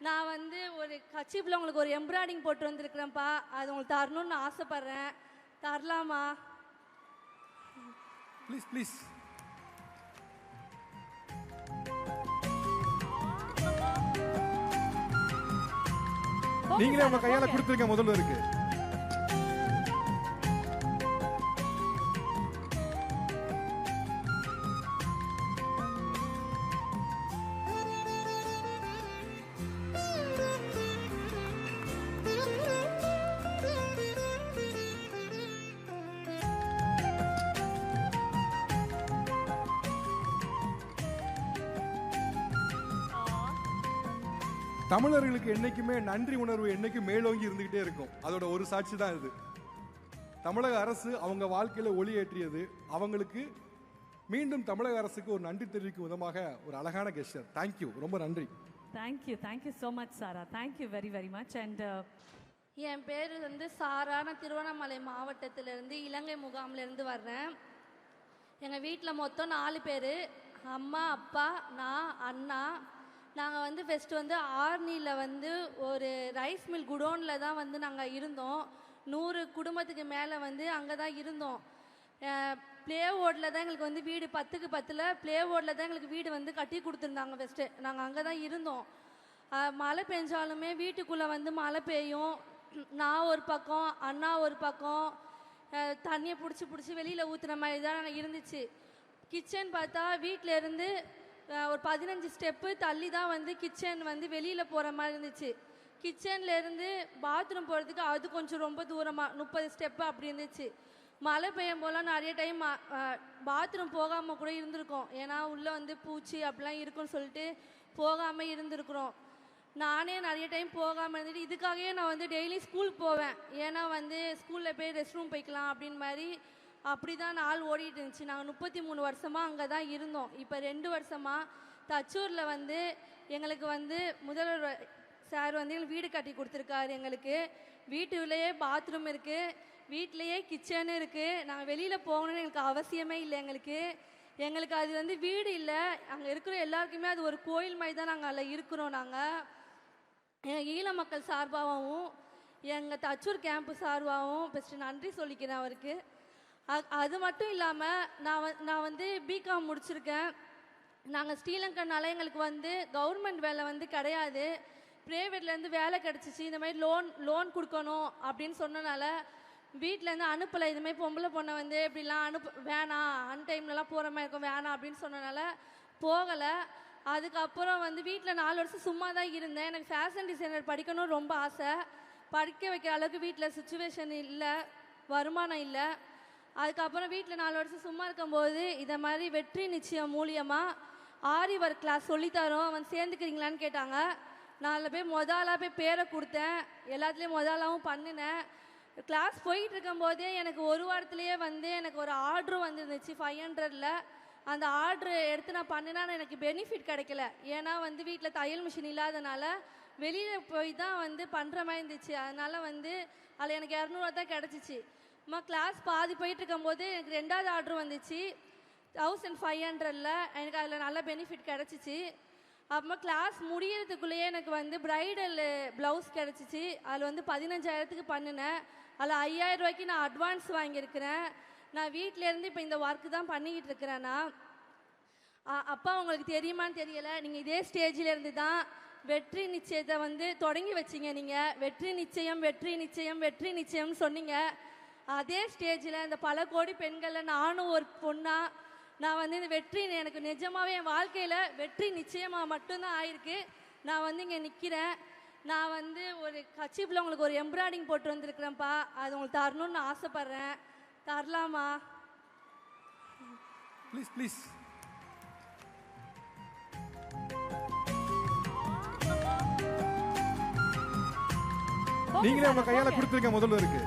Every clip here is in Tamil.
நான் வந்து ஒரு கச்சிப்பில் உங்களுக்கு ஒரு எம்ப்ராய்டிங் போட்டு வந்திருக்கிறேன்ப்பா. அது உங்களுக்கு தரணும்னு நான் ஆசைப்பட்றேன். தரலாமா? Please please. நீங்களே உங்க கையால கொடுத்துருங்க முதல்ல இருக்கு. தமிழர்களுக்கு என்னைக்குமே நன்றி உணர்வு என்னைக்கும் மேலோங்கி இருந்துகிட்டே இருக்கும். அதோட ஒரு சாட்சி தான் இது. தமிழக அரசு அவங்க வாழ்க்கையில ஒளி ஏற்றியது. அவங்களுக்கு மீண்டும் தமிழக அரசுக்கு ஒரு நன்றி தெரிவிக்கும் விதமாக ஒரு அழகான கெஸ்டர். தேங்க்யூ, ரொம்ப நன்றி. Thank you so much Sara. Thank you very very much. And என் பேர் வந்து சாரா. நான் திருவண்ணாமலை மாவட்டத்திலிருந்து இலங்கை முகாமிலிருந்து வர்றேன். எங்கள் வீட்டில் மொத்தம் 4 பேர். அம்மா, அப்பா, நான், அண்ணா. நாங்கள் வந்து ஃபஸ்ட்டு வந்து ஆர்னியில் வந்து ஒரு ரைஸ் மில் குடோனில் தான் வந்து நாங்கள் இருந்தோம். 100 குடும்பத்துக்கு மேலே வந்து அங்கே தான் இருந்தோம். ப்ளே ஓர்டில் தான் எங்களுக்கு வந்து வீடு 10க்கு 10ல் ப்ளே ஓர்டில் தான் எங்களுக்கு வீடு வந்து கட்டி கொடுத்துருந்தாங்க. ஃபஸ்ட்டு நாங்கள் அங்கே தான் இருந்தோம். மழை பெஞ்சாலுமே வீட்டுக்குள்ளே வந்து மழை பெய்யும். நான் ஒரு பக்கம், அண்ணா ஒரு பக்கம், தண்ணியை பிடிச்சி வெளியில் ஊற்றுன மாதிரி தான் இருந்துச்சு. கிச்சன் பார்த்தா வீட்டிலேருந்து ஒரு 15 ஸ்டெப்பு தள்ளி தான் வந்து கிச்சன் வந்து வெளியில் போகிற மாதிரி இருந்துச்சு. கிச்சன்லேருந்து பாத்ரூம் போகிறதுக்கு அது கொஞ்சம் ரொம்ப தூரமாக 30 ஸ்டெப்பு அப்படி இருந்துச்சு. மழை பெய்யும் போலாம் நிறைய டைம் பாத்ரூம் போகாமல் கூட இருந்திருக்கோம். ஏன்னா உள்ளே வந்து பூச்சி அப்படிலாம் இருக்குன்னு சொல்லிட்டு போகாமல் இருந்திருக்கிறோம். நானே நிறைய டைம் போகாமல் இருந்துட்டு இதுக்காகவே நான் வந்து டெய்லி ஸ்கூல் போவேன். ஏன்னா வந்து ஸ்கூலில் போய் ரெஸ்ட் ரூம் போய்க்கலாம் அப்படின்னு மாதிரி அப்படி தான் நாள் ஓடிட்டு இருந்துச்சு. நாங்கள் 33 வருஷமாக அங்கே தான் இருந்தோம். இப்போ 2 வருஷமாக தச்சூரில் வந்து எங்களுக்கு வந்து முதல்வர் சார் வந்து எங்களுக்கு வீடு கட்டி கொடுத்துருக்காரு. எங்களுக்கு வீட்டுலேயே பாத்ரூம் இருக்குது, வீட்டிலையே கிச்சனு இருக்குது. நாங்கள் வெளியில் போகணுன்னு எங்களுக்கு அவசியமே இல்லை. எங்களுக்கு அது வந்து வீடு இல்லை. அங்கே இருக்கிற எல்லாருக்குமே அது ஒரு கோயில் மாதிரி தான் நாங்கள் அதில் இருக்கிறோம். நாங்கள் ஈழ மக்கள் சார்பாகவும் எங்கள் தச்சூர் கேம்ப்பு சார்பாகவும் ஃபஸ்ட்டு நன்றி சொல்லிக்கிறேன் அவருக்கு. அது மட்டும் இல்லாமல் நான் வந்து பிகாம் முடிச்சிருக்கேன். நாங்கள் ஸ்ரீலங்கனால எங்களுக்கு வந்து கவர்மெண்ட் வேலை வந்து கிடையாது. ப்ரைவேட்லேருந்து வேலை கிடச்சிச்சு. இந்த மாதிரி லோன் கொடுக்கணும் அப்படின்னு சொன்னனால வீட்டிலேருந்து அனுப்பலை. இதுமாதிரி பொம்பளை பொண்ணை வந்து இப்படிலாம் வேணாம், அன்டைம்லலாம் போகிற மாதிரி இருக்கும், வேணாம் அப்படின்னு சொன்னனால போகலை. அதுக்கப்புறம் வந்து வீட்டில் 4 வருஷம் சும்மா தான் இருந்தேன். எனக்கு ஃபேஷன் டிசைனர் படிக்கணும்னு ரொம்ப ஆசை. படிக்க வைக்கிற அளவுக்கு வீட்டில் சுச்சுவேஷன் இல்லை, வருமானம் இல்லை. அதுக்கப்புறம் வீட்டில் 4 வருஷம் சும்மா இருக்கும்போது இதை மாதிரி வெற்றி நிச்சயம் மூலியமாக ஆரி ஒர்க் கிளாஸ் சொல்லித்தரோம், வந்து சேர்ந்துக்கிறீங்களான்னு கேட்டாங்க. நான் போய் போய் பேரை கொடுத்தேன். எல்லாத்துலேயும் முதலாவும் பண்ணினேன். கிளாஸ் போயிட்டு இருக்கும்போதே எனக்கு ஒரு வாரத்துலேயே வந்து எனக்கு ஒரு ஆர்டரும் வந்துருந்துச்சு 500ல். அந்த ஆர்டரு எடுத்து நான் பண்ணினா எனக்கு பெனிஃபிட் கிடைக்கல. ஏன்னா வந்து வீட்டில் தையல் மிஷின் இல்லாதனால வெளியில் போய் தான் வந்து பண்ணுற மாதிரி இருந்துச்சு. அதனால் வந்து அதில் எனக்கு 200 தான் கிடச்சிச்சு. கிளாஸ் பாதி போயிட்டு இருக்கும்போது எனக்கு 2வது ஆர்டர் வந்துச்சு 1500ல். எனக்கு அதில் நல்ல பெனிஃபிட் கிடச்சிச்சு. அப்புறமா கிளாஸ் முடியறதுக்குள்ளேயே எனக்கு வந்து ப்ரைடல் ப்ளவுஸ் கிடச்சிச்சு. அதில் வந்து 15,000க்கு பண்ணினேன். அதில் 5,000 ரூபாய்க்கு நான் அட்வான்ஸ் வாங்கியிருக்கிறேன். நான் வீட்டிலேருந்து இப்போ இந்த ஒர்க்கு தான் பண்ணிக்கிட்டு இருக்கிறேன்னா. அப்பா உங்களுக்கு தெரியுமான்னு தெரியலை, நீங்கள் இதே ஸ்டேஜில் இருந்து தான் வெற்றி நிச்சயத்தை வந்து தொடங்கி வச்சிங்க. நீங்கள் வெற்றி நிச்சயம் வெற்றி நிச்சயம் வெற்றி நிச்சயம்னு சொன்னீங்க. அதே ஸ்டேஜில் இந்த பல கோடி பெண்களில் நானும் ஒரு பொண்ணாக நான் வந்து இந்த வெற்றி எனக்கு நிஜமாகவே என் வாழ்க்கையில் வெற்றி நிச்சயமாக மட்டும்தான் ஆயிருக்கு. நான் வந்து இங்கே நிற்கிறேன். நான் வந்து ஒரு கச்சிப்பில் உங்களுக்கு ஒரு எம்ப்ராய்டிங் போட்டு வந்திருக்கிறேன்ப்பா. அது உங்களுக்கு தரணும்னு நான் ஆசைப்பட்றேன். தரலாமா? Please please. நீங்களே உங்க கையால கொடுத்துருங்க முதல்ல இருக்கு.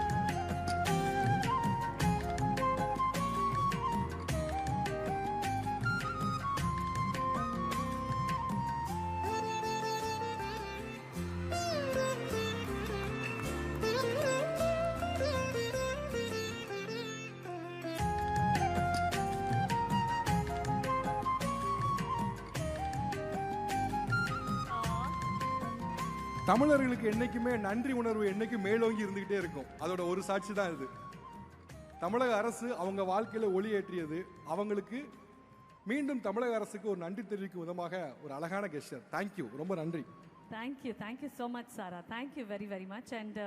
தமிழர்களுக்கு என்னைக்குமே நன்றி உணர்வு என்னைக்கும் மேலோங்கி இருந்துகிட்டே இருக்கும். அதோட ஒரு சாட்சி தான் இது. தமிழக அரசு அவங்க வாழ்க்கையில ஒளியேற்றியது, அவங்களுக்கு மீண்டும் தமிழக அரசுக்கு ஒரு நன்றி தெரிவிக்கும் விதமாக ஒரு அழகான கெஸ்டர். தேங்க்யூ, ரொம்ப நன்றி. Thank you so much, Sara. Thank you very much. And